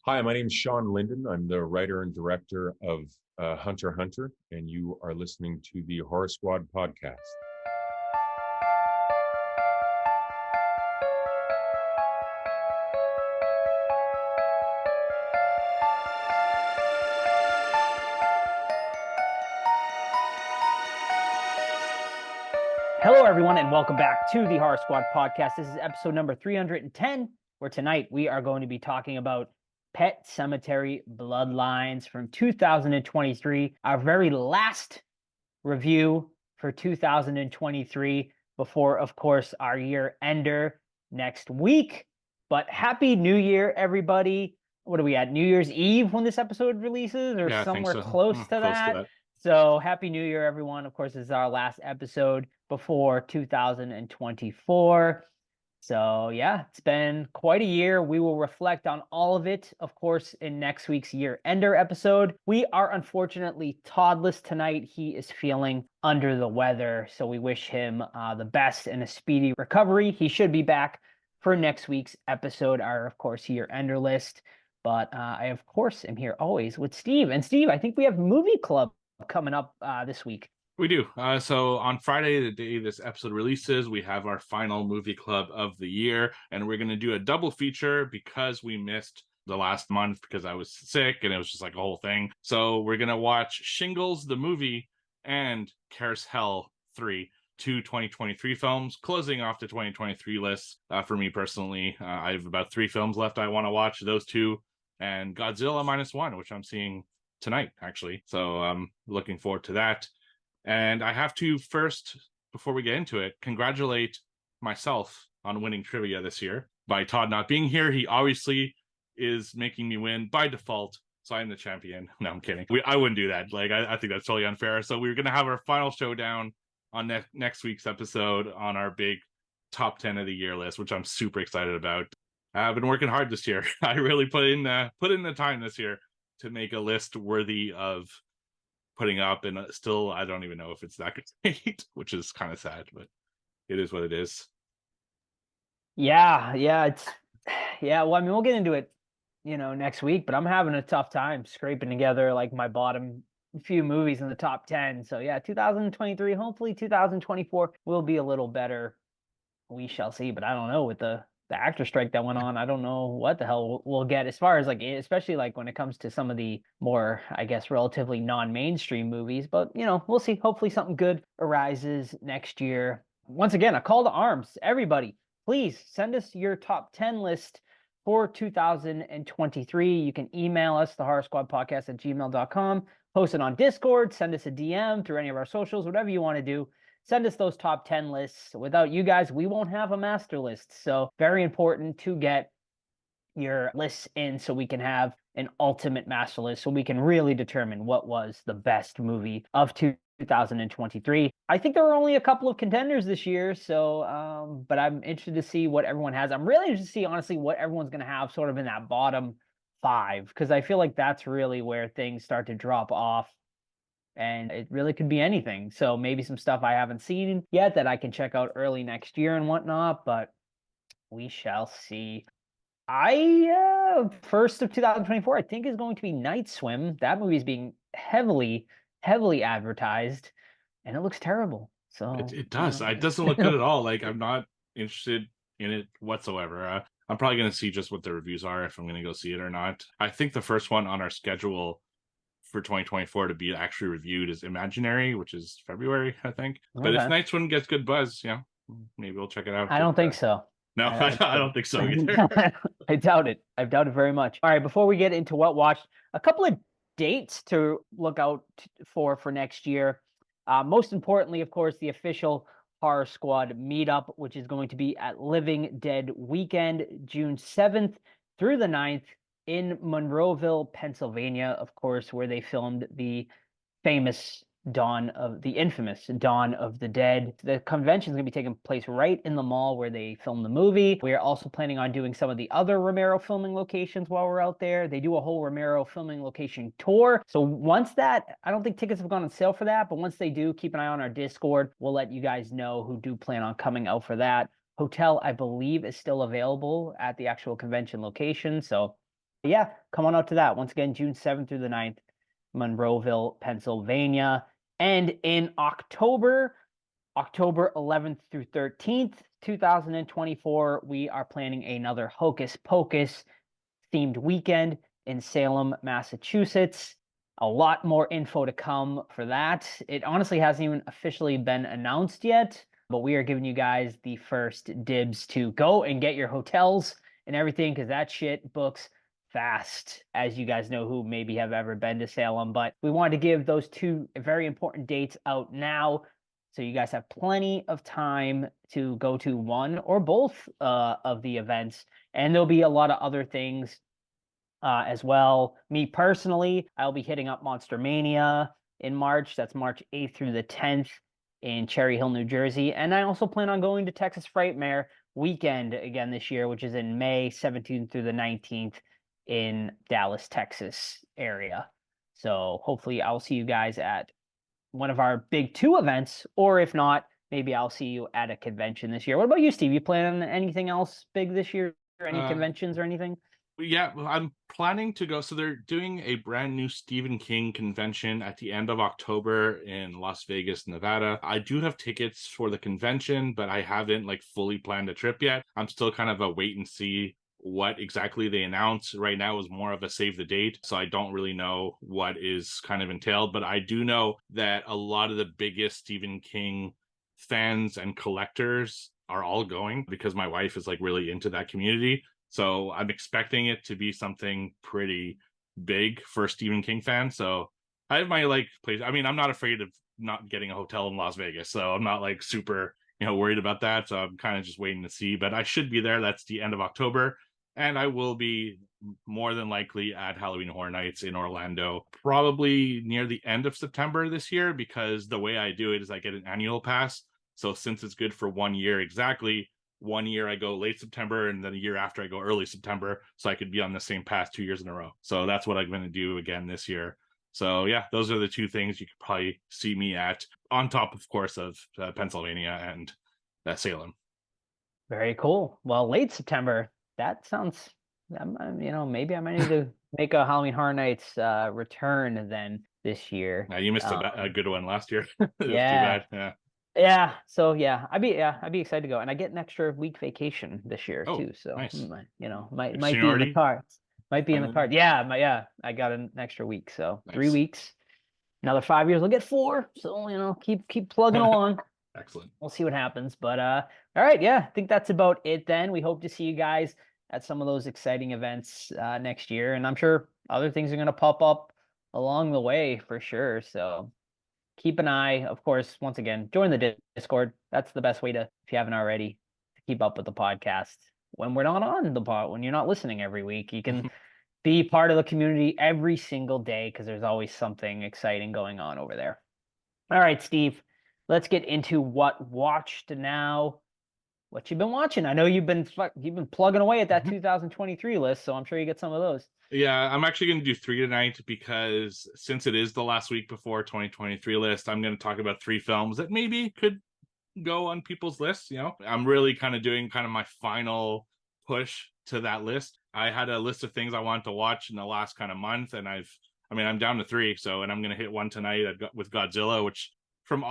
Hi, my name is Sean Linden. I'm the writer and director of Hunter x Hunter, and you are listening to the Horror Squad podcast. Hello, everyone, and welcome back to the Horror Squad podcast. This is episode number 310, where tonight we are going to be talking about Pet Sematary Bloodlines from 2023, our very last review for 2023 before, of course, our year ender next week. But Happy New Year, everybody. What are we at? New Year's Eve when this episode releases, or Yeah, I think somewhere so. close to Close to that? that. So Happy New Year, everyone. Of course, this is our last episode before 2024. So yeah, it's been quite a year. We will reflect on all of it, of course, in next week's year ender episode. We are unfortunately Toddless tonight. He is feeling under the weather, so we wish him the best and a speedy recovery. He should be back for next week's episode, our, of course, year ender list. But I, of course, am here always with Steve. And Steve, I think we have movie club coming up this week. We do. So on Friday, the day this episode releases, we have our final movie club of the year, and we're going to do a double feature because we missed the last month because I was sick and it was just like a whole thing. So we're going to watch Shingles, the movie, and Cares Hell 3. Two 2023 films, closing off the 2023 list. For me personally, I have about 3 films left I want to watch. Those two and Godzilla -1, which I'm seeing tonight, actually. So I'm looking forward to that. And I have to first, before we get into it, congratulate myself on winning trivia this year. By Todd not being here, he obviously is making me win by default. So I'm the champion. No, I'm kidding. I wouldn't do that. I think that's totally unfair. So we're going to have our final showdown on next week's episode on our big top 10 of the year list, which I'm super excited about. I've been working hard this year. I really put in the time this year to make a list worthy of putting up, and still I don't even know if it's that great, which is kind of sad, but it is what it is. Yeah, it's well, I mean, we'll get into it, next week, but I'm having a tough time scraping together like my bottom few movies in the top 10. So yeah, 2023, hopefully 2024 will be a little better. We shall see, but I don't know with the actor strike that went on. I don't know what the hell we'll get as far as like, especially like when it comes to some of the more, I guess, relatively non-mainstream movies. But we'll see. Hopefully something good arises next year. Once again, a call to arms. Everybody, please send us your top 10 list for 2023. You can email us, the horror squad podcast at gmail.com, post it on Discord, send us a DM through any of our socials, whatever you want to do. Send us those top 10 lists. Without you guys, we won't have a master list. So very important to get your lists in so we can have an ultimate master list, so we can really determine what was the best movie of 2023. I think there were only a couple of contenders this year, so but I'm interested to see what everyone has. I'm really interested to see, honestly, what everyone's going to have sort of in that bottom 5, because I feel like that's really where things start to drop off. And it really could be anything. So maybe some stuff I haven't seen yet that I can check out early next year and whatnot, but we shall see. First of 2024, I think is going to be Night Swim. That movie is being heavily advertised, and it looks terrible. So, It does. It doesn't look good at all. Like, I'm not interested in it whatsoever. I'm probably going to see just what the reviews are, if I'm going to go see it or not. I think the first one on our schedule for 2024 to be actually reviewed is Imaginary, which is February, I think. But if okay. Night Swim gets good buzz, maybe we'll check it out. I don't think so. No, I I doubt don't think so either. it. I doubt it. I doubt it very much. All right, before we get into what watched, a couple of dates to look out for next year. Most importantly, of course, the official Horror Squad meetup, which is going to be at Living Dead Weekend, June 7th through the 9th in Monroeville, Pennsylvania, of course, where they filmed the infamous Dawn of the Dead. The convention is going to be taking place right in the mall where they filmed the movie. We are also planning on doing some of the other Romero filming locations while we're out there. They do a whole Romero filming location tour. So once that, I don't think tickets have gone on sale for that, but once they do, keep an eye on our Discord. We'll let you guys know who do plan on coming out for that. Hotel, I believe, is still available at the actual convention location. So yeah, come on out to that. Once again, June 7th through the 9th, Monroeville, Pennsylvania. And in October 11th through 13th, 2024, we are planning another Hocus Pocus themed weekend in Salem, Massachusetts. A lot more info to come for that. It honestly hasn't even officially been announced yet, but we are giving you guys the first dibs to go and get your hotels and everything, because that shit books fast, as you guys know who maybe have ever been to Salem. But we wanted to give those two very important dates out now, so you guys have plenty of time to go to one or both of the events. And there'll be a lot of other things as well. Me personally, I'll be hitting up Monster Mania in March. That's March 8th through the 10th in Cherry Hill, New Jersey. And I also plan on going to Texas Frightmare weekend again this year, which is in May 17th through the 19th in Dallas, Texas area. So hopefully I'll see you guys at one of our big two events, or if not, maybe I'll see you at a convention this year. What about you, Steve? You plan on anything else big this year, or any conventions or anything? Yeah, I'm planning to go. So they're doing a brand new Stephen King convention at the end of October in Las Vegas, Nevada. I do have tickets for the convention, but I haven't like fully planned a trip yet. I'm still kind of a wait and see what exactly they announce. Right now is more of a save the date, so I don't really know what is kind of entailed, but I do know that a lot of the biggest Stephen King fans and collectors are all going, because my wife is like really into that community. So I'm expecting it to be something pretty big for Stephen King fans. So I have my like place. I mean, I'm not afraid of not getting a hotel in Las Vegas, so I'm not like super worried about that. So I'm kind of just waiting to see. But I should be there. That's the end of October, and I will be more than likely at Halloween Horror Nights in Orlando, probably near the end of September this year, because the way I do it is I get an annual pass. So since it's good for 1 year exactly, 1 year I go late September, and then a year after I go early September, so I could be on the same pass 2 years in a row. So that's what I'm going to do again this year. So yeah, those are the two things you could probably see me at, on top, of course, of Pennsylvania and Salem. Very cool. Well, late September, that sounds, maybe I might need to make a Halloween Horror Nights return then this year. You missed a good one last year. It was too Yeah. bad. Yeah. Yeah. So yeah, I'd be excited to go, and I get an extra week vacation this year Oh, too. So nice. might be in the cards. Might be in the cards. Yeah, I got an extra week, so Nice. 3 weeks. Another 5 years, we'll get 4. So keep plugging along. Excellent. We'll see what happens. But all right, yeah, I think that's about it then. We hope to see you guys at some of those exciting events next year, and I'm sure other things are going to pop up along the way for sure. So keep an eye. Of course, once again, join the Discord. That's the best way to, if you haven't already, to keep up with the podcast. When we're not on the pod, when you're not listening every week, you can be part of the community every single day, because there's always something exciting going on over there. All right, Steve, let's get into what watched now. What you've been watching? I know you've been plugging away at that 2023 list, so I'm sure you get some of those. Yeah, I'm actually going to do 3 tonight, because since it is the last week before 2023 list, I'm going to talk about 3 films that maybe could go on people's lists. I'm really kind of doing kind of my final push to that list. I had a list of things I wanted to watch in the last kind of month, and I'm down to 3. So, and I'm going to hit one tonight with Godzilla, which from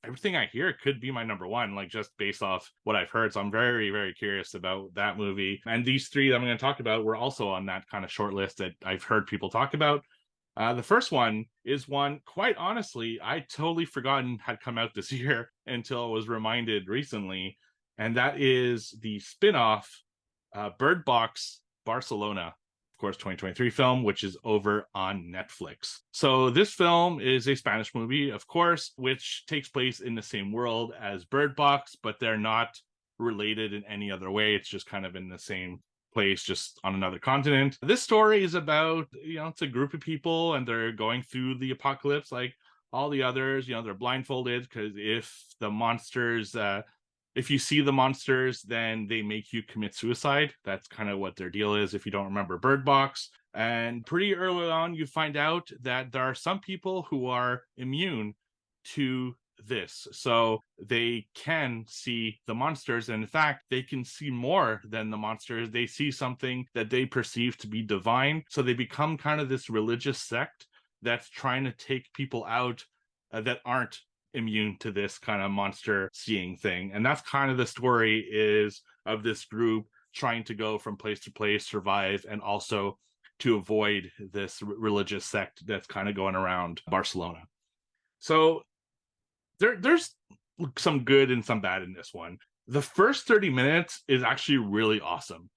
everything I hear, it could be my number 1, like just based off what I've heard. So I'm very, very curious about that movie. And these 3 that I'm going to talk about were also on that kind of short list that I've heard people talk about. The first one is one, quite honestly, I totally forgotten had come out this year until I was reminded recently. And that is the spin-off Bird Box Barcelona, of course, 2023 film, which is over on Netflix. So this film is a Spanish movie, of course, which takes place in the same world as Bird Box, but they're not related in any other way. It's just kind of in the same place, just on another continent. This story is about, it's a group of people, and they're going through the apocalypse like all the others. They're blindfolded, because if you see the monsters, then they make you commit suicide. That's kind of what their deal is, if you don't remember Bird Box. And pretty early on, you find out that there are some people who are immune to this. So they can see the monsters. And in fact, they can see more than the monsters. They see something that they perceive to be divine. So they become kind of this religious sect that's trying to take people out that aren't immune to this kind of monster seeing thing. And that's kind of the story is of this group trying to go from place to place, survive, and also to avoid this religious sect that's kind of going around Barcelona. So there's some good and some bad in this one. The first 30 minutes is actually really awesome.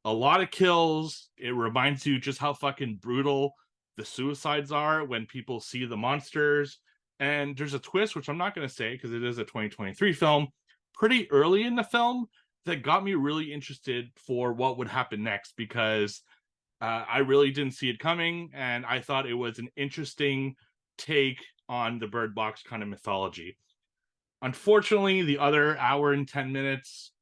A lot of kills. It reminds you just how fucking brutal the suicides are when people see the monsters. And there's a twist, which I'm not going to say because it is a 2023 film, pretty early in the film that got me really interested for what would happen next, because I really didn't see it coming. And I thought it was an interesting take on the Bird Box kind of mythology. Unfortunately, the other hour and 10 minutes,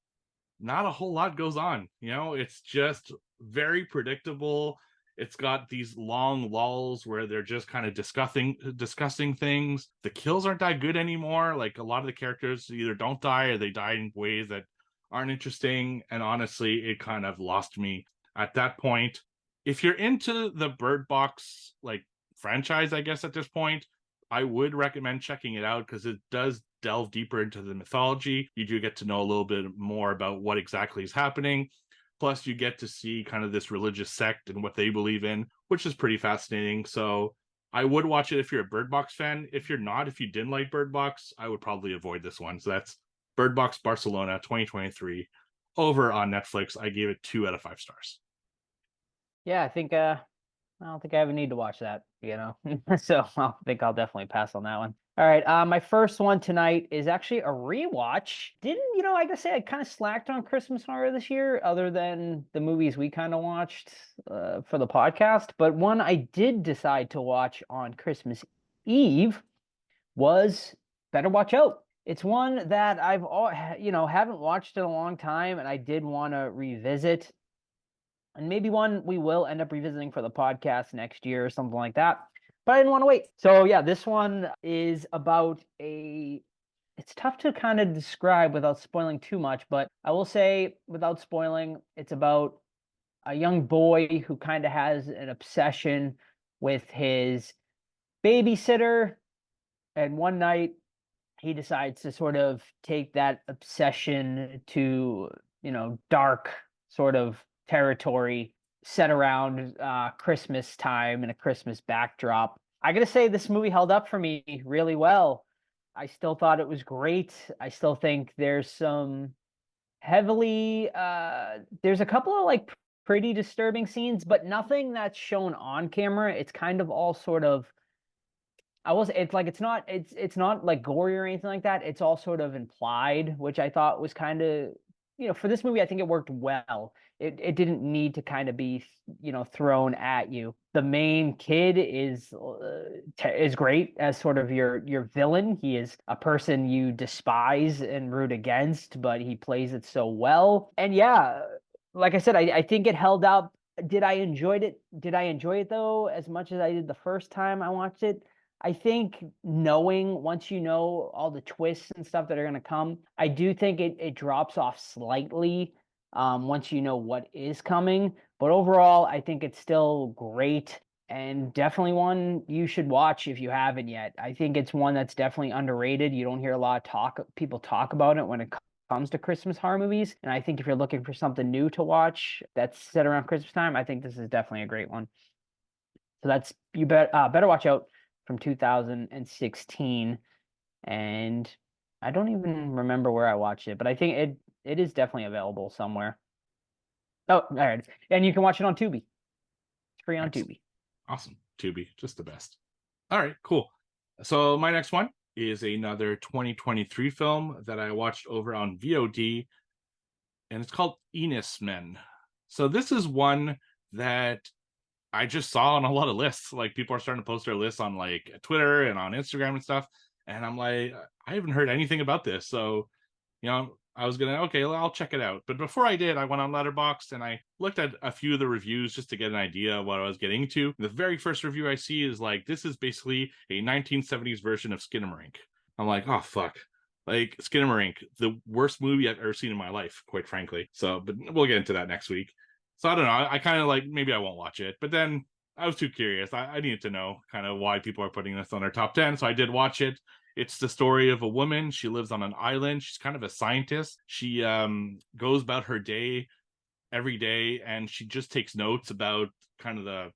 not a whole lot goes on. You know, it's just very predictable. It's got these long lulls where they're just kind of discussing things. The kills aren't that good anymore. Like, a lot of the characters either don't die or they die in ways that aren't interesting. And honestly, it kind of lost me at that point. If you're into the Bird Box like franchise, I guess at this point, I would recommend checking it out because it does delve deeper into the mythology. You do get to know a little bit more about what exactly is happening. Plus, you get to see kind of this religious sect and what they believe in, which is pretty fascinating. So I would watch it if you're a Bird Box fan. If you're not, if you didn't like Bird Box, I would probably avoid this one. So that's Bird Box Barcelona 2023 over on Netflix. I gave it 2 out of 5 stars. Yeah, I think I don't think I ever need to watch that, you know. So I think I'll definitely pass on that one. All right, my first one tonight is actually a rewatch. I gotta say I kind of slacked on Christmas horror this year, other than the movies we kind of watched for the podcast. But one I did decide to watch on Christmas Eve was Better Watch Out. It's one that haven't watched in a long time, and I did want to revisit. And maybe one we will end up revisiting for the podcast next year or something like that. But I didn't want to wait. So yeah, this one is about it's tough to kind of describe without spoiling too much, but I will say without spoiling, it's about a young boy who kind of has an obsession with his babysitter. And one night he decides to sort of take that obsession to, dark sort of territory set around Christmas time and a Christmas backdrop. I gotta say, this movie held up for me really well. I still thought it was great. I still think there's some there's a couple of like pretty disturbing scenes, but nothing that's shown on camera. It's kind of all sort of it's not like gory or anything like that. It's all sort of implied, which I thought was kind of, for this movie, I think it worked well. It didn't need to kind of be, thrown at you. The main kid is great as sort of your villain. He is a person you despise and root against, but he plays it so well. And yeah, like I said, I think it held up. Did I enjoy it? Did I enjoy it though as much as I did the first time I watched it? I think once you know all the twists and stuff that are going to come, I do think it drops off slightly once you know what is coming. But overall, I think it's still great and definitely one you should watch if you haven't yet. I think it's one that's definitely underrated. You don't hear a lot of people talk about it when it comes to Christmas horror movies. And I think if you're looking for something new to watch that's set around Christmas time, I think this is definitely a great one. So that's Better Watch Out from 2016, and I don't even remember where I watched it, but I think it is definitely available somewhere. Oh, all right, and you can watch it on Tubi. It's free on Tubi. Awesome, Tubi, just the best. All right, cool. So my next one is another 2023 film that I watched over on VOD, and it's called Enos Men. So this is one that I just saw on a lot of lists. Like, people are starting to post their lists on like Twitter and on Instagram and stuff. And I'm like, I haven't heard anything about this. So, I was I'll check it out. But before I did, I went on Letterboxd and I looked at a few of the reviews just to get an idea of what I was getting into. The very first review I see is like, this is basically a 1970s version of Skinamarink. I'm like, oh fuck. Like Skinamarink, the worst movie I've ever seen in my life, quite frankly. So, but we'll get into that next week. So I don't know. I kind of like, maybe I won't watch it, but then I was too curious. I needed to know kind of why people are putting this on their top 10. So I did watch it. It's the story of a woman. She lives on an island. She's kind of a scientist. She goes about her day every day, and she just takes notes about kind of the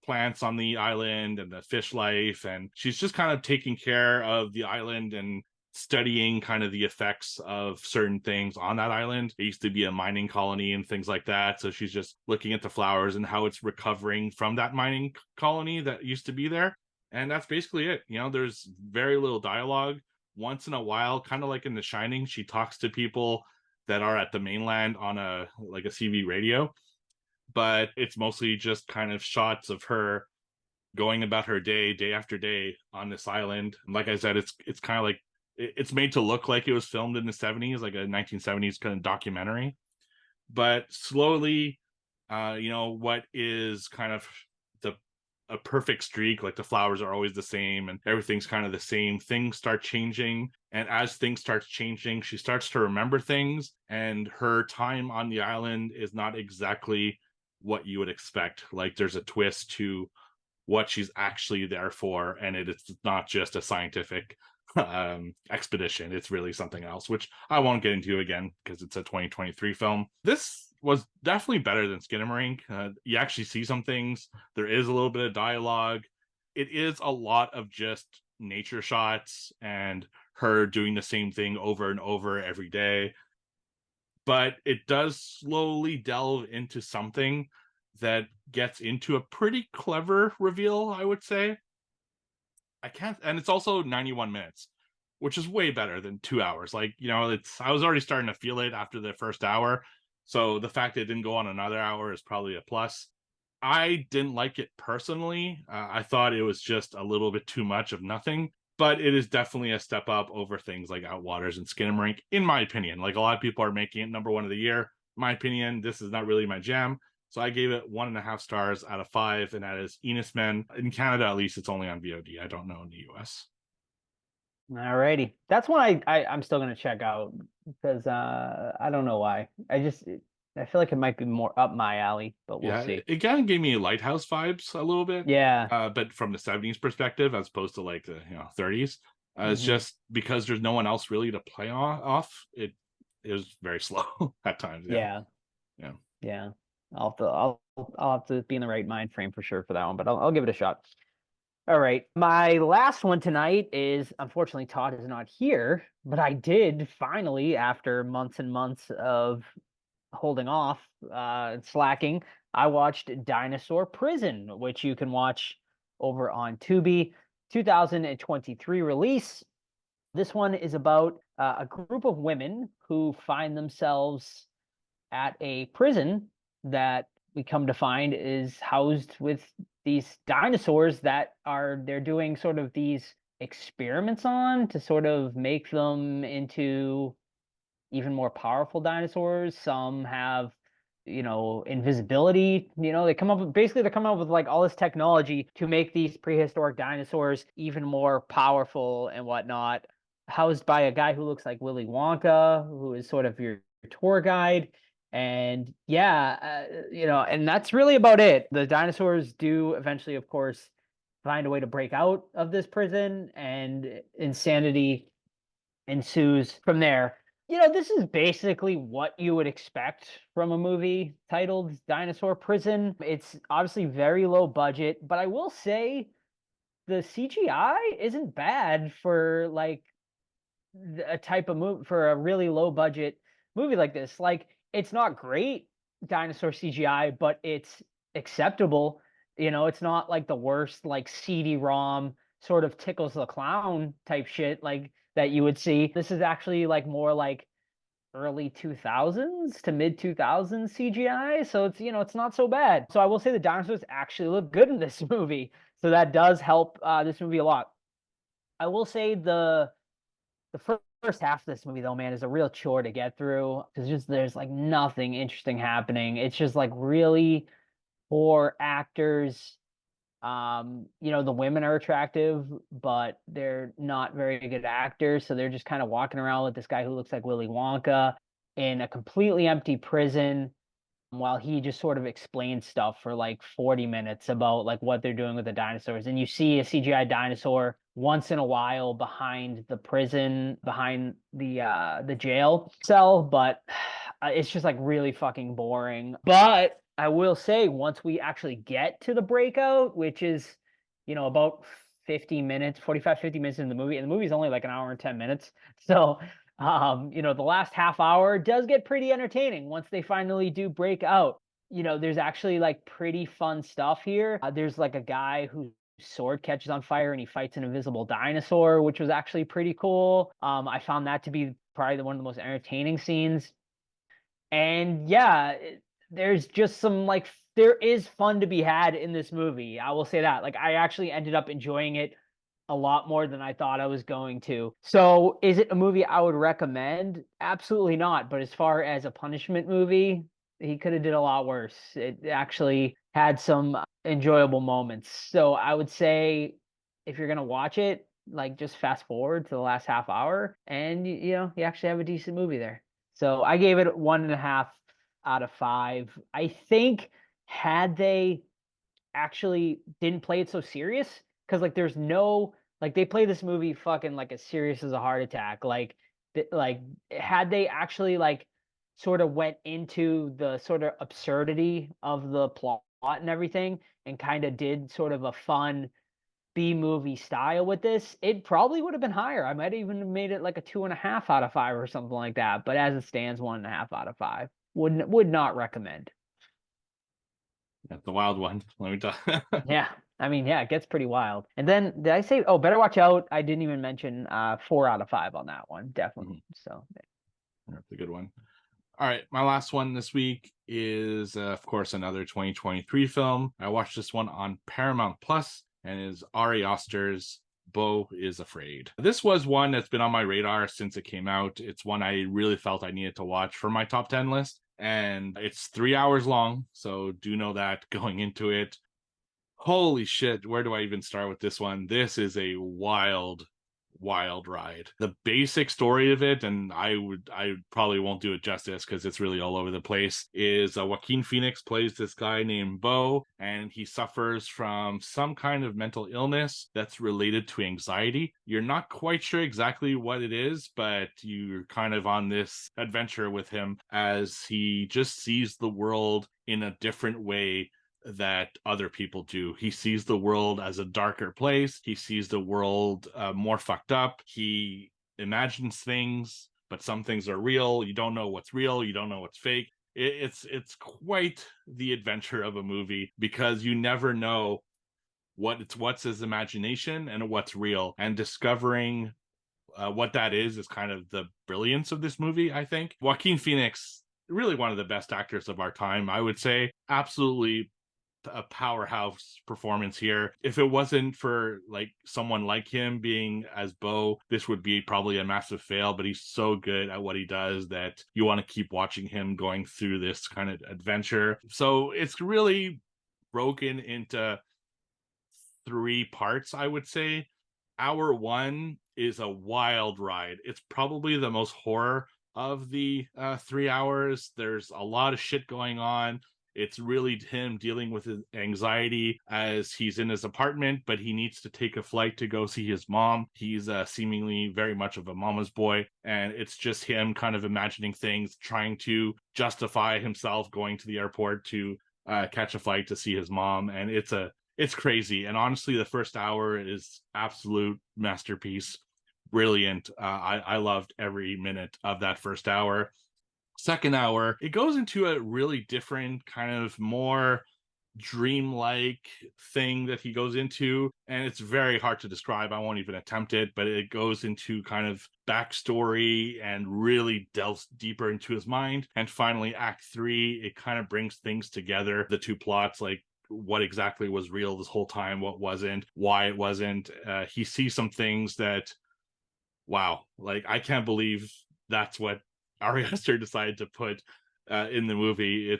plants on the island and the fish life, and she's just kind of taking care of the island and studying kind of the effects of certain things on that island. It used to be a mining colony and things like that, so she's just looking at the flowers and how it's recovering from that mining colony that used to be there. And that's basically it. There's very little dialogue. Once in a while, kind of like in The Shining, she talks to people that are at the mainland on a CB radio, but it's mostly just kind of shots of her going about her day after day on this island. And like I said, it's kind of like it's made to look like it was filmed in the 70s, like a 1970s kind of documentary. But slowly, what is kind of a perfect streak, like the flowers are always the same and everything's kind of the same, things start changing. And as things start changing, she starts to remember things, and her time on the island is not exactly what you would expect. Like there's a twist to what she's actually there for, and it's not just a scientific expedition. It's really something else, which I won't get into again because it's a 2023 film. This was definitely better than Skinamarink. You actually see some things. There is a little bit of dialogue. It is a lot of just nature shots and her doing the same thing over and over every day. But it does slowly delve into something that gets into a pretty clever reveal, I would say. And it's also 91 minutes, which is way better than 2 hours. Like, I was already starting to feel it after the first hour. So the fact that it didn't go on another hour is probably a plus. I didn't like it personally. I thought it was just a little bit too much of nothing, but it is definitely a step up over things like Outwaters and Skinamarink, in my opinion. Like a lot of people are making it number one of the year. In my opinion, this is not really my jam. So I gave it 1.5 stars out of 5, and that is Enos Men. In Canada, at least, it's only on VOD. I don't know in the US. Alrighty, that's one I'm still gonna check out because I don't know why. I feel like it might be more up my alley, but we'll Yeah, see. it kind of gave me Lighthouse vibes a little bit. Yeah. But from the 70s perspective, as opposed to like the 30s. It's just because there's no one else really to play off. It was very slow at times. Yeah. Yeah. I'll have to be in the right mind frame for sure for that one, but I'll give it a shot. All right. My last one tonight is, unfortunately, Todd is not here, but I did finally, after months and months of holding off, slacking, I watched Dinosaur Prison, which you can watch over on Tubi. 2023 release. This one is about a group of women who find themselves at a prison that we come to find is housed with these dinosaurs that they're doing sort of these experiments on to sort of make them into even more powerful dinosaurs. Some have, invisibility. They're coming up with like all this technology to make these prehistoric dinosaurs even more powerful and whatnot. Housed by a guy who looks like Willy Wonka, who is sort of your tour guide. And yeah, and that's really about it. The dinosaurs do eventually, of course, find a way to break out of this prison, and insanity ensues from there. This is basically what you would expect from a movie titled Dinosaur Prison. It's obviously very low budget, but I will say the CGI isn't bad for like a type of movie, for a really low budget movie like this. Like, it's not great dinosaur CGI, but it's acceptable. It's not like the worst like CD-ROM sort of tickles the clown type shit like that you would see. This is actually like more like early 2000s to mid 2000s CGI, so it's not so bad. So I will say the dinosaurs actually look good in this movie, so that does help this movie a lot. I will say the first half of this movie, though, man, is a real chore to get through because there's like nothing interesting happening. It's just like really poor actors The women are attractive, but they're not very good actors, so they're just kind of walking around with this guy who looks like Willy Wonka in a completely empty prison while he just sort of explains stuff for like 40 minutes about like what they're doing with the dinosaurs. And you see a CGI dinosaur once in a while behind the prison, behind the jail cell, but it's just like really fucking boring. But I will say, once we actually get to the breakout, which is, about 50 minutes, 45, 50 minutes in the movie, and the movie's only like an hour and 10 minutes. So the last half hour does get pretty entertaining once they finally do break out. There's actually like pretty fun stuff here. There's like a guy whose sword catches on fire and he fights an invisible dinosaur, which was actually pretty cool. I found that to be probably one of the most entertaining scenes. And yeah, there's just some like there is fun to be had in this movie. I will say that. Like I actually ended up enjoying it a lot more than I thought I was going to. So, is it a movie I would recommend? Absolutely not. But as far as a punishment movie, he could have did a lot worse. It actually had some enjoyable moments. So, I would say if you're gonna watch it, like just fast forward to the last half hour, and you actually have a decent movie there. So, I gave it 1.5 out of 5. I think had they actually didn't play it so serious, because like there's no like they play this movie fucking like as serious as a heart attack, like had they actually like sort of went into the sort of absurdity of the plot and everything and kind of did sort of a fun B movie style with this, it probably would have been higher. I might have even made it like a 2.5 out of 5 or something like that, but as it stands, 1.5 out of 5. Would not recommend. That's the wild one. Let me tell. Yeah. I mean, yeah, it gets pretty wild. And then did I say, oh, Better Watch Out? I didn't even mention 4 out of 5 on that one. Definitely. So That's a good one. All right, my last one this week is, of course, another 2023 film. I watched this one on Paramount Plus, and is Ari Aster's Beau is Afraid. This was one that's been on my radar since it came out. It's one I really felt I needed to watch for my top 10 list, and it's 3 hours long, so do know that going into it. Holy shit, where do I even start with this one? This is a wild ride. The basic story of it, and I probably won't do it justice because it's really all over the place, is Joaquin Phoenix plays this guy named Beau, and he suffers from some kind of mental illness that's related to anxiety. You're not quite sure exactly what it is, but you're kind of on this adventure with him as he just sees the world in a different way that other people do. He sees the world as a darker place. He sees the world more fucked up. He imagines things, but some things are real. You don't know what's real. You don't know what's fake. It's quite the adventure of a movie, because you never know what's his imagination and what's real. And discovering what that is kind of the brilliance of this movie, I think. Joaquin Phoenix, really one of the best actors of our time, I would say. Absolutely a powerhouse performance here. If it wasn't for like someone like him being as Beau, this would be probably a massive fail, but he's so good at what he does that you want to keep watching him going through this kind of adventure. So it's really broken into 3 parts, I would say. Hour 1 is a wild ride. It's probably the most horror of the 3 hours. There's a lot of shit going on. It's really him dealing with his anxiety as he's in his apartment, but he needs to take a flight to go see his mom. He's seemingly very much of a mama's boy, and it's just him kind of imagining things, trying to justify himself going to the airport to catch a flight to see his mom. And it's crazy. And honestly, the first hour is absolute masterpiece. Brilliant. I loved every minute of that first hour. Second hour, it goes into a really different kind of more dreamlike thing that he goes into, and it's very hard to describe. I won't even attempt it, but it goes into kind of backstory and really delves deeper into his mind. And finally, act 3, it kind of brings things together, the 2 plots, like what exactly was real this whole time, what wasn't, why it wasn't. He sees some things that, wow, like I can't believe that's what Ari Aster decided to put in the movie.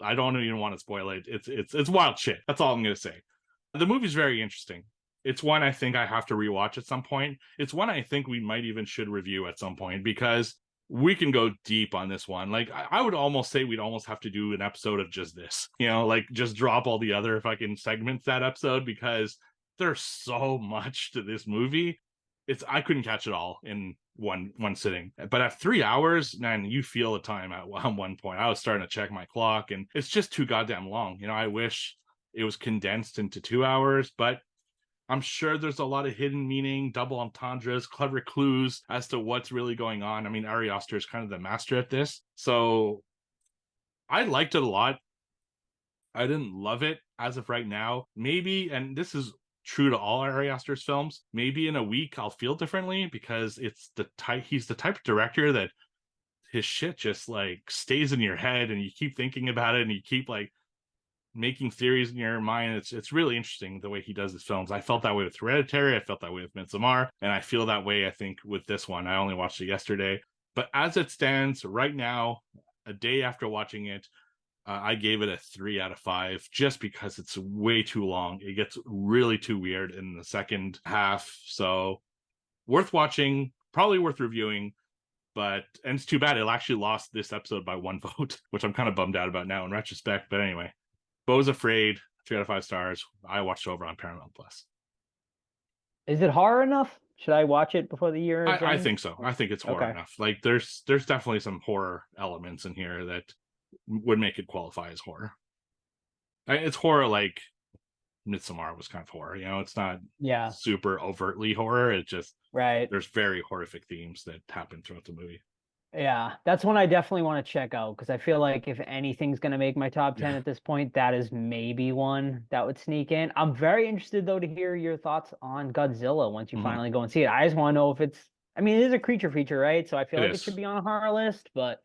I don't even want to spoil it. It's wild shit. That's all I'm gonna say. The movie's very interesting. It's one I think I have to rewatch at some point. It's one I think we might even should review at some point because we can go deep on this one. Like I would almost say we'd almost have to do an episode of just this, like just drop all the other fucking segments that episode because there's so much to this movie. I couldn't catch it all in one sitting. But at 3 hours, man, you feel the time at one point. I was starting to check my clock, and it's just too goddamn long. I wish it was condensed into 2 hours, but I'm sure there's a lot of hidden meaning, double entendres, clever clues as to what's really going on. I mean, Ari Aster is kind of the master at this. So I liked it a lot. I didn't love it as of right now. Maybe, and this is true to all Ari Aster's films, maybe in a week I'll feel differently because he's the type of director that his shit just like stays in your head and you keep thinking about it and you keep like making theories in your mind. It's really interesting the way he does his films. I felt that way with Hereditary. I felt that way with Midsommar. And I feel that way, I think, with this one. I only watched it yesterday. But as it stands right now, a day after watching it, I gave it a 3 out of 5 just because it's way too long. It gets really too weird in the second half. So worth watching, probably worth reviewing. And it's too bad it actually lost this episode by 1 vote, which I'm kind of bummed out about now in retrospect. But anyway, Beau's Afraid, 3 out of 5 stars. I watched it over on Paramount Plus. Is it horror enough? Should I watch it before the year? I think so. I think it's horror Okay. enough. Like there's definitely some horror elements in here that would make it qualify as horror. It's horror like Midsommar was kind of horror. It's not super overtly horror. It just right. There's very horrific themes that happen throughout the movie. Yeah, that's one I definitely want to check out because I feel like if anything's going to make my top 10 at this point, that is maybe one that would sneak in. I'm very interested, though, to hear your thoughts on Godzilla once you finally go and see it. I just want to know if it is a creature feature, right? So I feel like it should be on a horror list, but,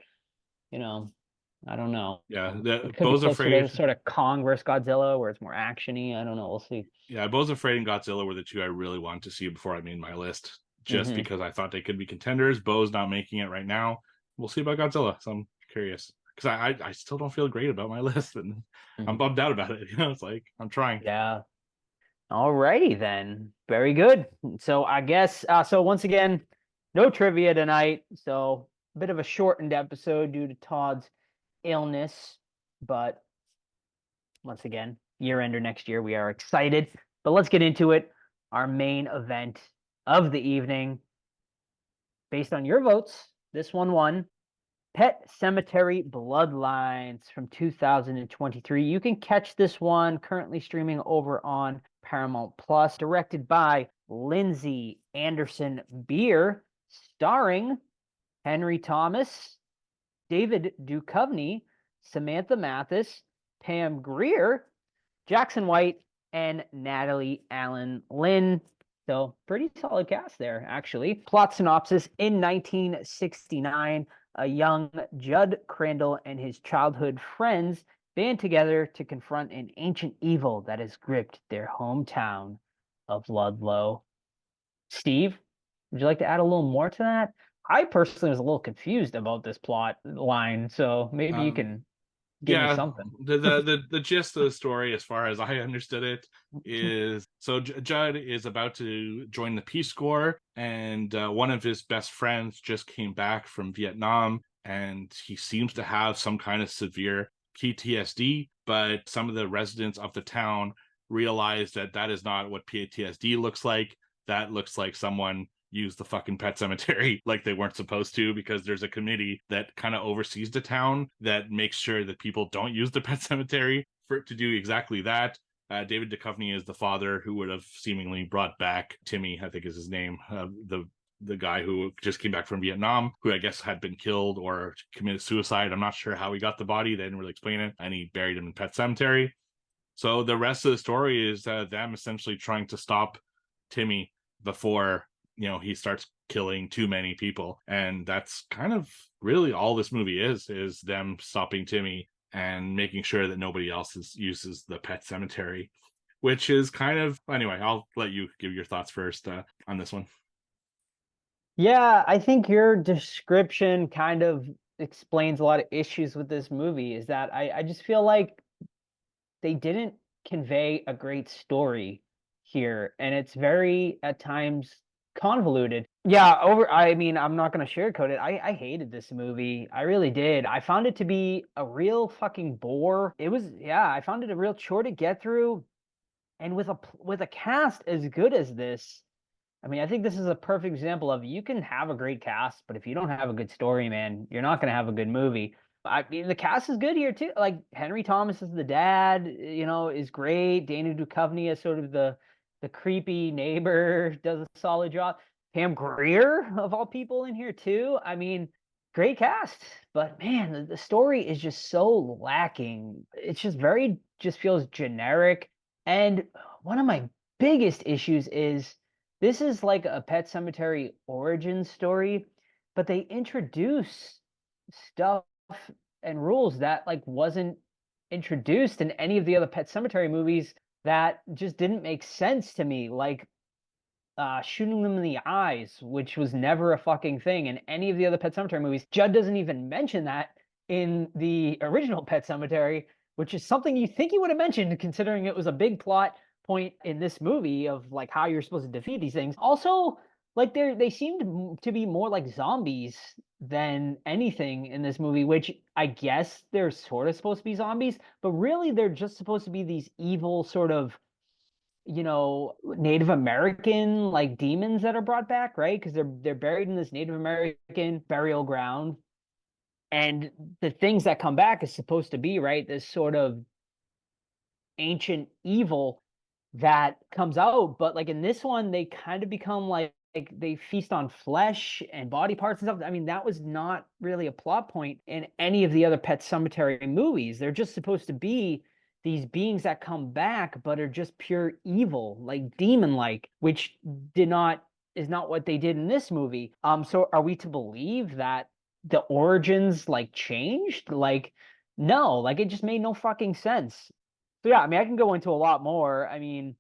I don't know. Yeah, it could be closer to sort of Kong versus Godzilla where it's more action-y. I don't know. We'll see. Yeah, Beau's Afraid and Godzilla were the two I really wanted to see before I made my list. Just because I thought they could be contenders. Beau's not making it right now. We'll see about Godzilla. So I'm curious because I still don't feel great about my list, and I'm bummed out about it. It's like I'm trying. Yeah. Alrighty then. Very good. So I guess so once again, no trivia tonight. So a bit of a shortened episode due to Todd's illness, but once again, year ender next year. We are excited. But let's get into it. Our main event of the evening. Based on your votes, this one won. Pet Sematary Bloodlines from 2023. You can catch this one currently streaming over on Paramount Plus, directed by Lindsay Anderson Beer, starring Henry Thomas, David Duchovny, Samantha Mathis, Pam Grier, Jackson White, and Natalie Allen Lynn. So pretty solid cast there, actually. Plot synopsis: in 1969, a young Judd Crandall and his childhood friends band together to confront an ancient evil that has gripped their hometown of Ludlow. Steve, would you like to add a little more to that? I personally was a little confused about this plot line, so maybe you can give me something. The gist of the story, as far as I understood it, is so Judd is about to join the Peace Corps, and one of his best friends just came back from Vietnam, and he seems to have some kind of severe PTSD, but some of the residents of the town realize that is not what PTSD looks like. That looks like someone use the fucking Pet Sematary like they weren't supposed to, because there's a committee that kind of oversees the town that makes sure that people don't use the Pet Sematary for it to do exactly that. David Duchovny is the father who would have seemingly brought back Timmy, I think is his name, the guy who just came back from Vietnam, who I guess had been killed or committed suicide. I'm not sure how he got the body. They didn't really explain it. And he buried him in Pet Sematary. So the rest of the story is them essentially trying to stop Timmy before he starts killing too many people. And that's kind of really all this movie is them stopping Timmy and making sure that nobody else uses the Pet Sematary, which is kind of, anyway, I'll let you give your thoughts first on this one. Yeah, I think your description kind of explains a lot of issues with this movie, is that I just feel like they didn't convey a great story here, and it's very at times convoluted. Yeah, I mean, I'm not gonna sugarcoat it. I hated this movie. I really did. I found it to be a real fucking bore. Yeah, I found it a real chore to get through. And with a cast as good as this, I mean, I think this is a perfect example of you can have a great cast, but if you don't have a good story, man, you're not gonna have a good movie. I mean, the cast is good here too. Like Henry Thomas is the dad, is great. Dana Duchovny is sort of the creepy neighbor, does a solid job. Pam Grier of all people in here too. I mean, great cast, but man, the story is just so lacking. It's just feels generic. And one of my biggest issues is this is like a Pet Sematary origin story, but they introduce stuff and rules that like wasn't introduced in any of the other Pet Sematary movies that just didn't make sense to me. Like shooting them in the eyes, which was never a fucking thing in any of the other Pet Sematary movies. Judd doesn't even mention that in the original Pet Sematary, which is something you think he would have mentioned considering it was a big plot point in this movie of like how you're supposed to defeat these things. Also, like they seemed to be more like zombies than anything in this movie, which I guess they're sort of supposed to be zombies, but really they're just supposed to be these evil sort of Native American like demons that are brought back, right? Because they're buried in this Native American burial ground, and the things that come back is supposed to be right this sort of ancient evil that comes out. But like in this one, they kind of become like they feast on flesh and body parts and stuff. I mean, that was not really a plot point in any of the other Pet Sematary movies. They're just supposed to be these beings that come back, but are just pure evil, like demon-like, which is not what they did in this movie. So are we to believe that the origins like changed? Like, no, like it just made no fucking sense. So yeah, I mean, I can go into a lot more. I mean,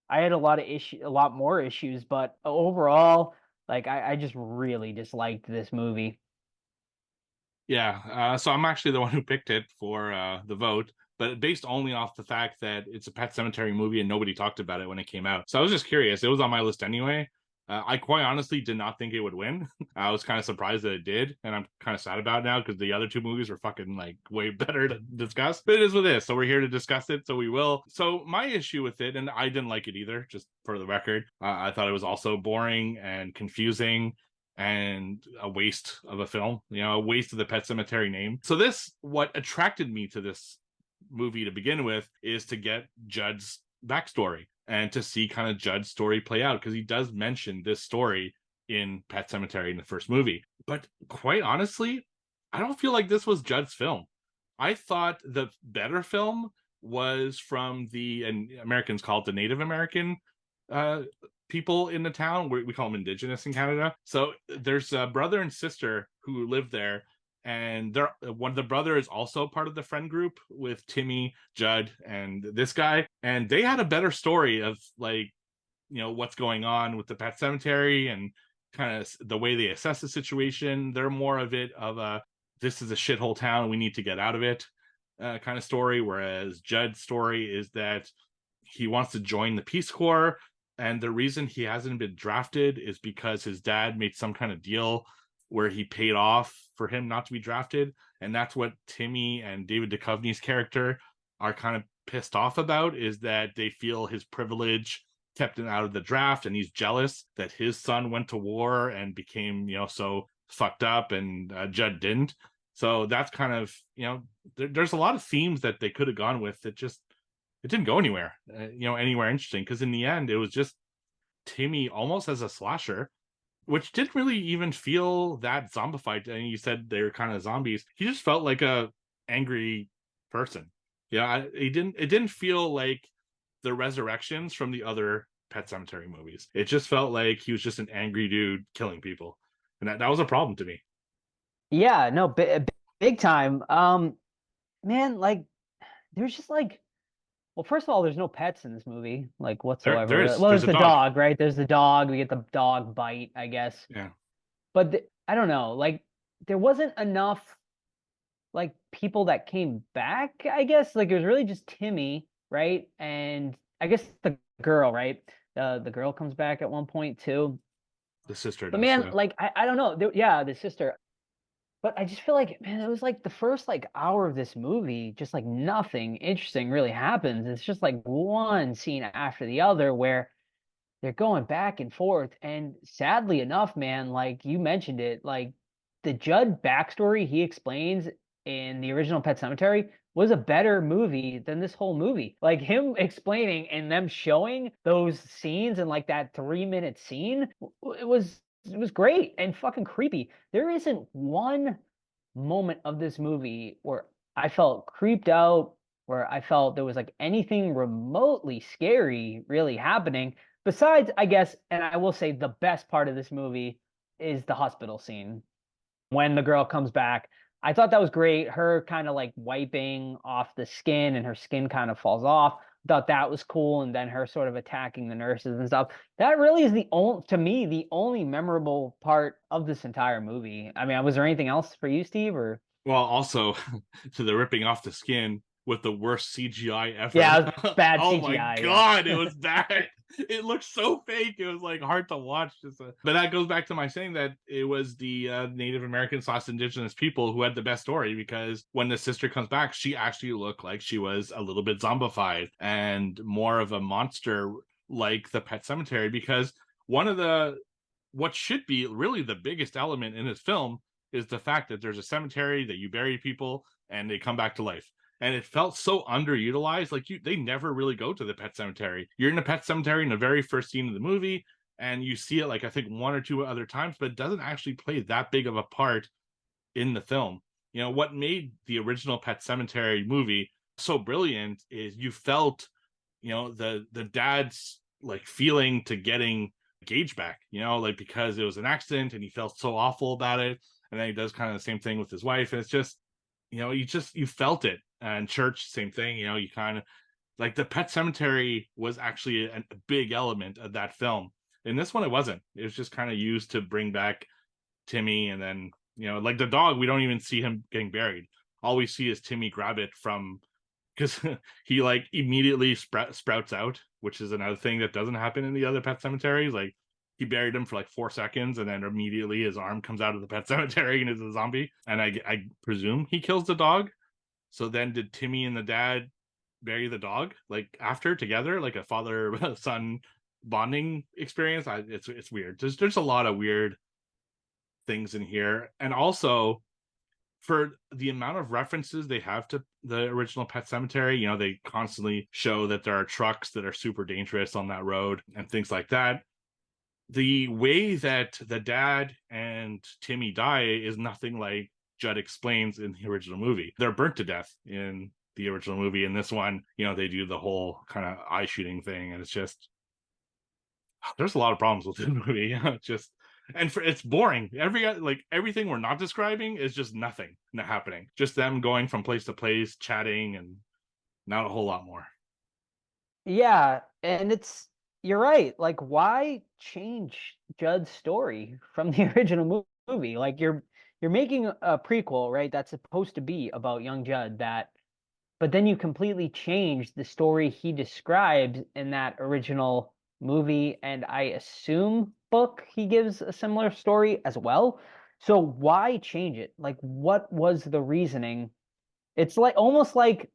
I had a lot more issues, but overall, like I just really disliked this movie. Yeah, so I'm actually the one who picked it for the vote, but based only off the fact that it's a Pet Sematary movie and nobody talked about it when it came out. So I was just curious. It was on my list anyway. I quite honestly did not think it would win. I was kind of surprised that it did, and I'm kind of sad about it now because the other two movies were fucking like way better to discuss. But it is with this, so we're here to discuss it, so we will. So my issue with it, and I didn't like it either, just for the record. I thought it was also boring and confusing and a waste of a film, a waste of the Pet Sematary name. So what attracted me to this movie to begin with is to get Judd's backstory and to see kind of Judd's story play out, because he does mention this story in Pet Sematary in the first movie. But quite honestly, I don't feel like this was Judd's film. I thought the better film was from and Americans call it the Native American people in the town. We call them indigenous in Canada. So there's a brother and sister who live there, and the brother is also part of the friend group with Timmy, Judd, and this guy. And they had a better story of like, what's going on with the Pet Cemetery and kind of the way they assess the situation. They're more of this is a shithole town, we need to get out of it kind of story. Whereas Judd's story is that he wants to join the Peace Corps, and the reason he hasn't been drafted is because his dad made some kind of deal where he paid off for him not to be drafted. And that's what Timmy and David Duchovny's character are kind of pissed off about, is that they feel his privilege kept him out of the draft, and he's jealous that his son went to war and became, so fucked up, and Judd didn't. So that's kind of, there's a lot of themes that they could have gone with that just it didn't go anywhere, anywhere interesting. Because in the end, it was just Timmy almost as a slasher, which didn't really even feel that zombified. And you said they were kind of zombies. He just felt like a angry person. Yeah, it didn't feel like the resurrections from the other Pet Sematary movies. It just felt like he was just an angry dude killing people, and that was a problem to me. Yeah, no, big time. Man, like there's just like, well, first of all, there's no pets in this movie, like whatsoever. Well, There's there's a the dog. dog, right? There's the dog. We get the dog bite, I guess. Yeah. But I don't know, like there wasn't enough like people that came back, I guess. Like it was really just Timmy, right? And I guess the girl, right? The girl comes back at one point too. The sister But does, man, yeah. like I don't know. Yeah, the sister. But I just feel like, man, it was like the first like hour of this movie, just like nothing interesting really happens. It's just like one scene after the other where they're going back and forth. And sadly enough, man, like you mentioned it, like the Judd backstory he explains in the original Pet Sematary was a better movie than this whole movie. Like him explaining and them showing those scenes and like that 3 minute scene, it was great and fucking creepy. There isn't one moment of this movie where I felt creeped out, where I felt there was like anything remotely scary really happening. Besides, I guess, and I will say the best part of this movie is the hospital scene when the girl comes back. I thought that was great. Her kind of like wiping off the skin and her skin kind of falls off. Thought that was cool. And then her sort of attacking the nurses and stuff. That really is the only, to me, the only memorable part of this entire movie. I mean, was there anything else for you, Steve? Or Well, also to the ripping off the skin with the worst CGI ever. yeah, bad Oh my CGI. god, it Yeah. was bad. It looked so fake. It was like hard to watch. But that goes back to my saying that it was the Native American / indigenous people who had the best story, because when the sister comes back, she actually looked like she was a little bit zombified and more of a monster like the Pet Cemetery. Because one of the what should be really the biggest element in this film is the fact that there's a cemetery that you bury people and they come back to life. And it felt so underutilized. Like they never really go to the Pet Cemetery. You're in a Pet Cemetery in the very first scene of the movie, and you see it like I think one or two other times, but it doesn't actually play that big of a part in the film. You know, what made the original Pet Cemetery movie so brilliant is you felt, the dad's like feeling to getting Gage back, like because it was an accident and he felt so awful about it. And then he does kind of the same thing with his wife. And it's just, you felt it. And church, same thing, you kind of like the Pet Cemetery was actually a big element of that film. In this one, it wasn't. It was just kind of used to bring back Timmy, and then like the dog, we don't even see him getting buried. All we see is Timmy grab it from, because he like immediately sprouts out, which is another thing that doesn't happen in the other Pet Cemeteries. Like he buried him for like 4 seconds, and then immediately his arm comes out of the Pet Cemetery and is a zombie. And I presume he kills the dog. So then, did Timmy and the dad bury the dog like after together, like a father son bonding experience? It's weird. There's a lot of weird things in here, and also for the amount of references they have to the original Pet Cemetery, they constantly show that there are trucks that are super dangerous on that road and things like that. The way that the dad and Timmy die is nothing like Judd explains in the original movie. They're burnt to death in the original movie. In this one, they do the whole kind of eye shooting thing, and it's just there's a lot of problems with the movie. Just it's boring. Everything we're not describing is just nothing not happening. Just them going from place to place, chatting, and not a whole lot more. Yeah, and you're right. Like, why change Judd's story from the original movie? Like, you're making a prequel, right? That's supposed to be about young Judd. But then you completely change the story he described in that original movie, and I assume book he gives a similar story as well. So why change it? Like, what was the reasoning? It's like almost like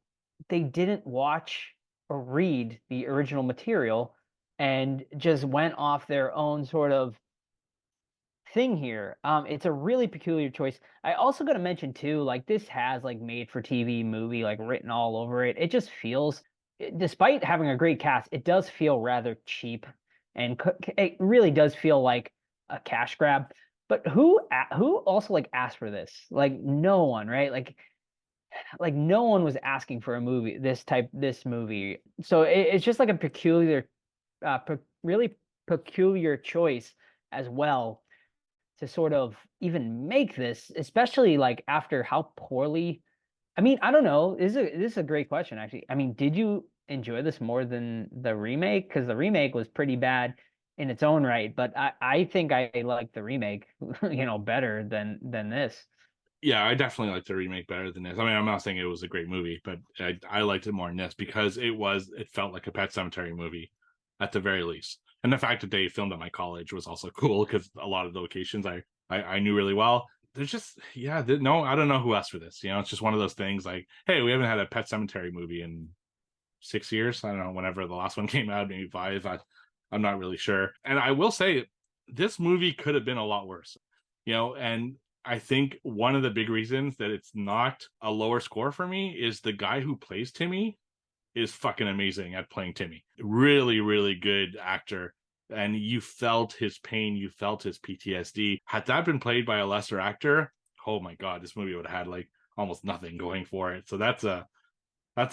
they didn't watch or read the original material and just went off their own sort of thing here. It's a really peculiar choice. I also got to mention too, like this has like made for TV movie like written all over it. It just feels, despite having a great cast, it does feel rather cheap, and it really does feel like a cash grab. But who also like asked for this? Like no one, right? Like no one was asking for a movie this movie. So it's just like a peculiar, really peculiar choice as well to sort of even make this, especially like after how poorly. I mean, I don't know. This is a great question, actually. I mean, did you enjoy this more than the remake? Because the remake was pretty bad in its own right, but I think I like the remake, better than this. Yeah, I definitely like the remake better than this. I mean, I'm not saying it was a great movie, but I liked it more than this because it felt like a Pet Sematary movie at the very least. And the fact that they filmed at my college was also cool because a lot of the locations I knew really well. There's just, yeah, no, I don't know who asked for this. You know, it's just one of those things like, hey, we haven't had a Pet Sematary movie in 6 years. I don't know, whenever the last one came out, maybe five. I'm not really sure. And I will say, this movie could have been a lot worse, you know, and I think one of the big reasons that it's not a lower score for me is the guy who plays Timmy is fucking amazing at playing Timmy. Really, really good actor. And you felt his pain, you felt his PTSD. Had that been played by a lesser actor, oh my God, this movie would have had like almost nothing going for it. So that's a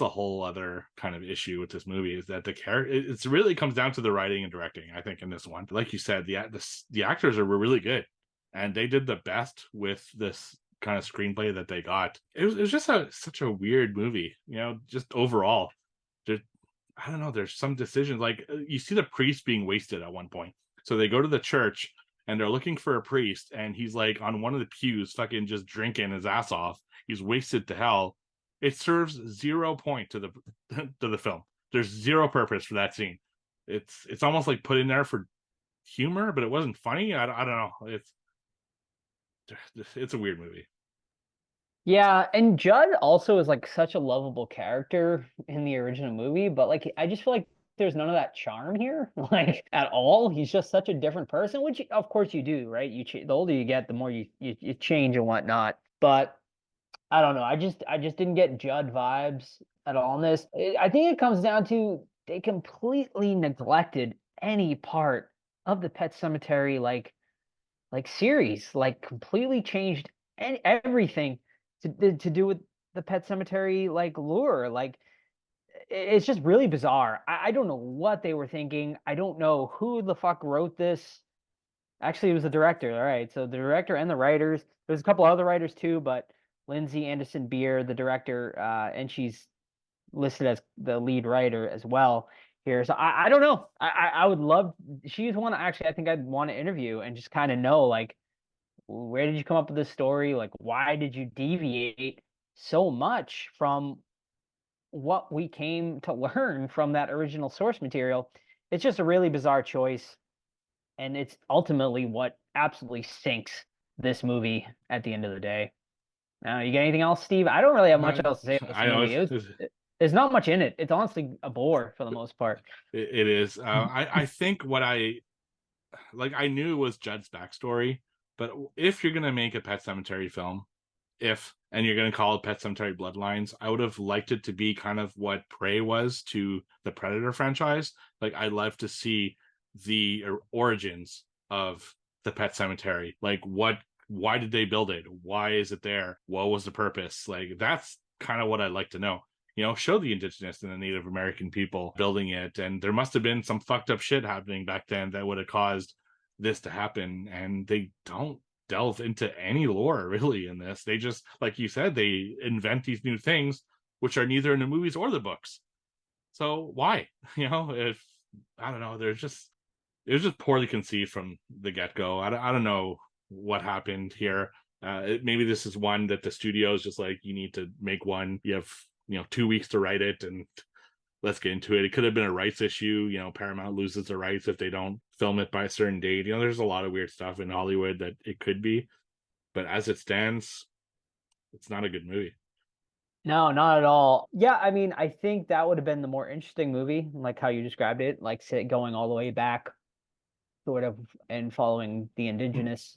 whole other kind of issue with this movie, is that the character, it's really comes down to the writing and directing, I think, in this one. Like you said, the actors were really good, and they did the best with this kind of screenplay that they got. It was just such a weird movie, you know, just overall. There, I don't know, there's some decisions, like you see the priest being wasted at one point. So they go to the church and they're looking for a priest, and he's like on one of the pews fucking just drinking his ass off. He's wasted to hell. It serves 0 point to the to the film. There's zero purpose for that scene. It's almost like put in there for humor, but it wasn't funny. I don't know. It's a weird movie. Yeah, and Judd also is like such a lovable character in the original movie, but like I just feel like there's none of that charm here, like at all. He's just such a different person, which of course you do, right? The older you get, the more you change and whatnot. But I don't know. I just didn't get Judd vibes at all in this. I think it comes down to they completely neglected any part of the Pet Cemetery like series, like completely changed everything to do with the Pet Cemetery like lure. Like it's just really bizarre. I don't know what they were thinking. I don't know who the fuck wrote this. Actually, it was the director. All right, so the director and the writers. There's a couple other writers too, but Lindsay Anderson Beer, the director, and she's listed as the lead writer as well here. So I don't know. I would love. She's one actually I think I'd want to interview and just kind of know like where did you come up with this story? Like why did you deviate so much from what we came to learn from that original source material? It's just a really bizarre choice, and it's ultimately what absolutely sinks this movie at the end of the day. Now, you got anything else, Steve? I don't really have much Uh, else to say about this I know movie. There's not much in it. It's honestly a bore for the most part. it is. I think what I knew it was Judd's backstory, but if you're gonna make a Pet Cemetery film, and you're gonna call it Pet Cemetery Bloodlines, I would have liked it to be kind of what Prey was to the Predator franchise. Like I'd love to see the origins of the Pet Cemetery. Like why did they build it? Why is it there? What was the purpose? Like that's kind of what I'd like to know. You know, show the indigenous and the Native American people building it. And there must have been some fucked up shit happening back then that would have caused this to happen. And they don't delve into any lore really in this. They just, like you said, they invent these new things, which are neither in the movies or the books. So why? You know, if I don't know, it was just poorly conceived from the get go. I don't know what happened here. Maybe this is one that the studio is just like, you need to make one. You have 2 weeks to write it, and let's get into it. It could have been a rights issue. You know, Paramount loses the rights if they don't film it by a certain date. You know, there's a lot of weird stuff in Hollywood that it could be, but as it stands, it's not a good movie. No, not at all. Yeah, I mean, I think that would have been the more interesting movie, like how you described it, like say, going all the way back, sort of, and following the indigenous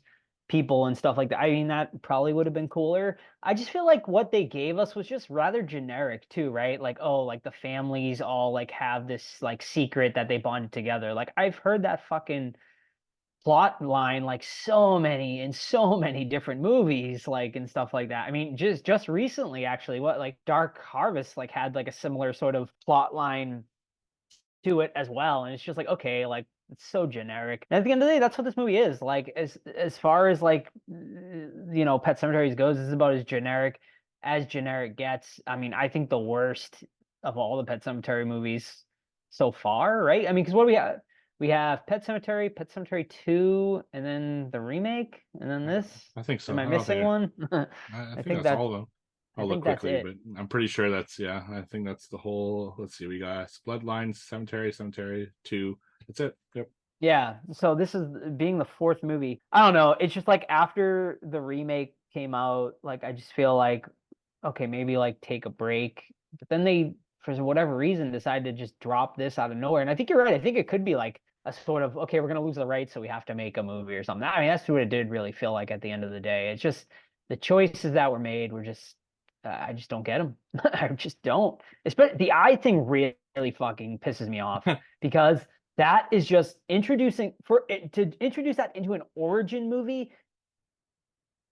people and stuff like that. I mean, that probably would have been cooler. I just feel like what they gave us was just rather generic too, right? Like, oh, like the families all like have this like secret that they bonded together. Like I've heard that fucking plot line like so many different movies like and stuff like that. I mean, just recently actually, what like Dark Harvest like had like a similar sort of plot line to it as well, and it's just like okay, like it's so generic. And at the end of the day, that's what this movie is. Like as far as like Pet Cemeteries goes, this is about as generic gets. I mean, I think the worst of all the Pet Cemetery movies so far, right? I mean, because what do we have? We have Pet Sematary, Pet Sematary 2, and then the remake, and then this. I think so. Am I I don't missing think one? I think think that's all that of them. I I'll look think that's quickly, it. but I'm pretty sure that's I think that's the whole. Let's see, we got Bloodlines, Cemetery 2. That's it. Yep. Yeah, so this is being the fourth movie. I don't know. It's just like after the remake came out, like I just feel like okay, maybe like take a break. But then they, for whatever reason, decided to just drop this out of nowhere. And I think you're right. I think it could be like a sort of okay, we're gonna lose the rights, so we have to make a movie or something. I mean, that's what it did really feel like at the end of the day. It's just the choices that were made were just I just don't get them. I just don't. Especially the eye thing really fucking pisses me off because that is just introducing for it to introduce that into an origin movie.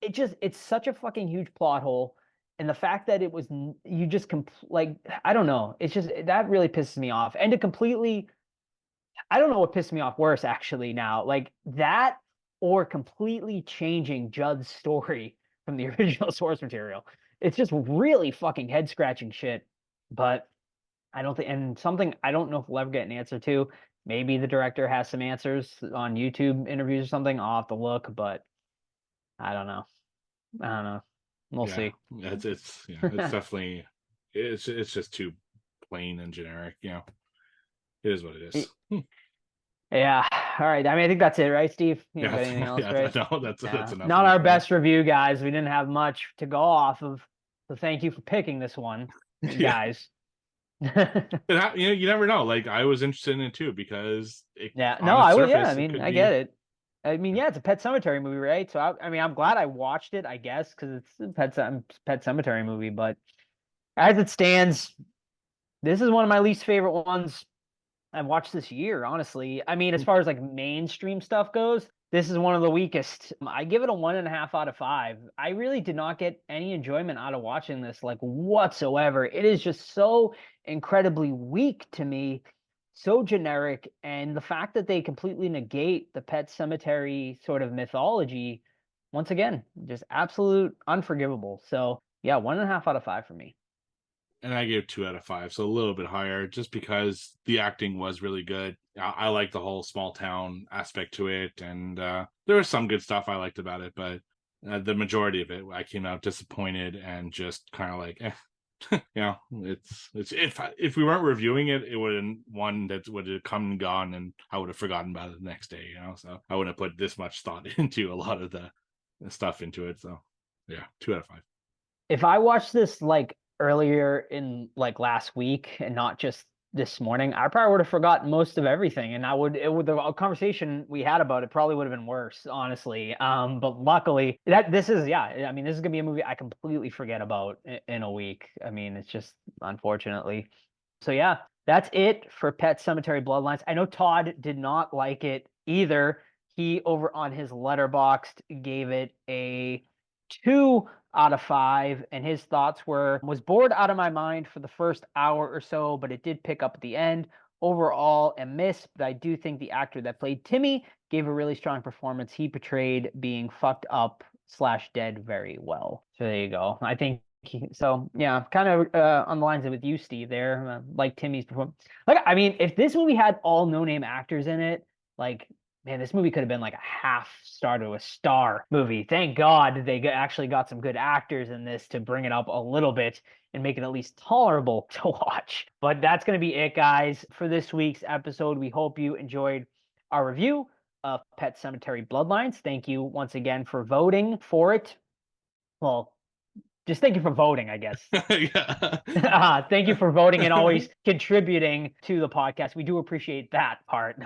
It's such a fucking huge plot hole, and the fact that it was you just like I don't know. It's just that really pisses me off, and to completely I don't know what pissed me off worse actually now, like that or completely changing Judd's story from the original source material. It's just really fucking head scratching shit, but I don't think, and something I don't know if we'll ever get an answer to. Maybe the director has some answers on YouTube interviews or something. I'll have to look, but I don't know. I don't know. We'll Yeah, see. it's definitely it's just too plain and generic. It is what it is. Yeah. All right. I mean, I think that's it, right, Steve? You don't Yeah, got anything else, yeah. right? No, that's Yeah. enough of Not me our for now. best review, guys. We didn't have much to go off of. So thank you for picking this one, Yeah, guys. you never know. Like I was interested in it too because Yeah. No, on its I would. Yeah. I surface it mean, could I get be. it. I mean, yeah, it's a Pet Cemetery movie, right? So I mean, I'm glad I watched it, I guess, because it's a Pet Cemetery movie. But as it stands, this is one of my least favorite ones I've watched this year, honestly. I mean, as far as like mainstream stuff goes, this is one of the weakest. I give it a 1.5 out of 5. I really did not get any enjoyment out of watching this, like whatsoever. It is just so incredibly weak to me, so generic. And the fact that they completely negate the Pet Cemetery sort of mythology, once again, just absolute unforgivable. So, yeah, 1.5 out of 5 for me. And I gave 2 out of 5, so a little bit higher, just because the acting was really good. I like the whole small town aspect to it, and there was some good stuff I liked about it, but the majority of it, I came out disappointed and just kind of like, it's if we weren't reviewing it, it would have one that would have come and gone, and I would have forgotten about it the next day. So I wouldn't have put this much thought into a lot of the stuff into it. So yeah, 2 out of 5. If I watched this like earlier in like last week and not just this morning, I probably would have forgotten most of everything, and the conversation we had about it probably would have been worse, honestly. But luckily, this is yeah. I mean, this is gonna be a movie I completely forget about in a week. I mean, it's just unfortunately. So yeah, that's it for Pet Cemetery Bloodlines. I know Todd did not like it either. He over on his Letterboxd gave it a 2 out of 5, and his thoughts was bored out of my mind for the first hour or so, but it did pick up at the end. Overall, a miss, but I do think the actor that played Timmy gave a really strong performance. He portrayed being fucked up slash dead very well. So there you go. I think so. Yeah, kind of on the lines of with you, Steve. There, like Timmy's performance. Like, I mean, if this movie had all no-name actors in it, like man, this movie could have been like a half star to a star movie. Thank God they actually got some good actors in this to bring it up a little bit and make it at least tolerable to watch. But that's going to be it, guys, for this week's episode. We hope you enjoyed our review of Pet Cemetery Bloodlines. Thank you once again for voting for it. Well, just thank you for voting, I guess. Yeah. Thank you for voting and always contributing to the podcast. We do appreciate that part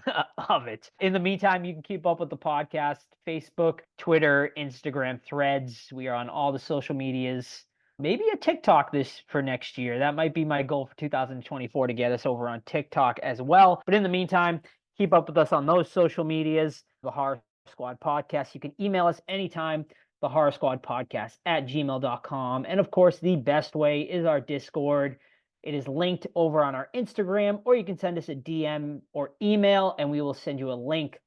of it. In the meantime, you can keep up with the podcast, Facebook, Twitter, Instagram, Threads. We are on all the social medias. Maybe a TikTok this for next year. That might be my goal for 2024 to get us over on TikTok as well. But in the meantime, keep up with us on those social medias, the Horror Squad Podcast. You can email us anytime, the Horror Squad Podcast at gmail.com. And of course, the best way is our Discord. It is linked over on our Instagram, or you can send us a DM or email, and we will send you a link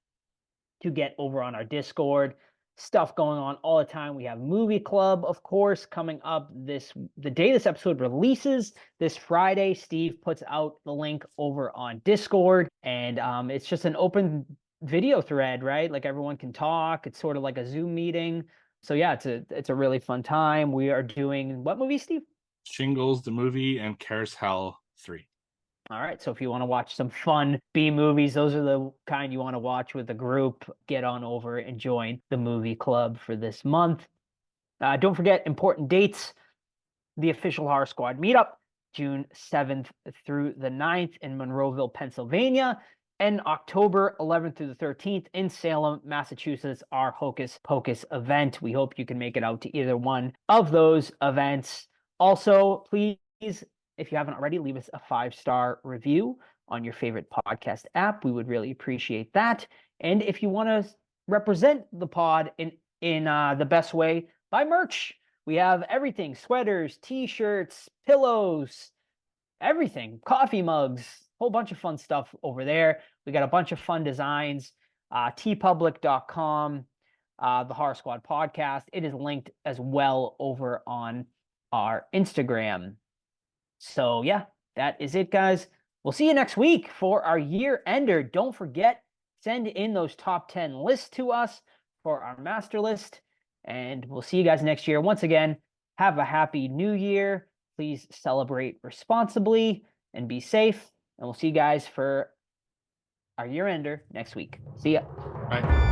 to get over on our Discord. stuff going on all the time. We have movie club, of course, coming up the day this episode releases this Friday. Steve puts out the link over on Discord, and it's just an open video thread, right? Like everyone can talk. It's sort of like a Zoom meeting. So yeah, it's a really fun time. We are doing what movie, Steve? Shingles, the movie, and Carousel 3. All right, so if you want to watch some fun B movies, those are the kind you want to watch with a group. Get on over and join the movie club for this month. Don't forget important dates. The official Horror Squad meetup, June 7th through the 9th in Monroeville, Pennsylvania, and October 11th through the 13th in Salem, Massachusetts, our Hocus Pocus event. We hope you can make it out to either one of those events. Also, please, if you haven't already, leave us a 5-star review on your favorite podcast app. We would really appreciate that. And if you want to represent the pod in the best way, buy merch. We have everything: sweaters, t-shirts, pillows, everything, coffee mugs, whole bunch of fun stuff over there. We got a bunch of fun designs. tpublic.com, the Horror Squad podcast. It is linked as well over on our Instagram. So yeah, that is it, guys. We'll see you next week for our year ender. Don't forget, send in those top 10 lists to us for our master list. And we'll see you guys next year. Once again, have a happy new year. Please celebrate responsibly and be safe. And we'll see you guys for our year ender next week. See ya. Bye.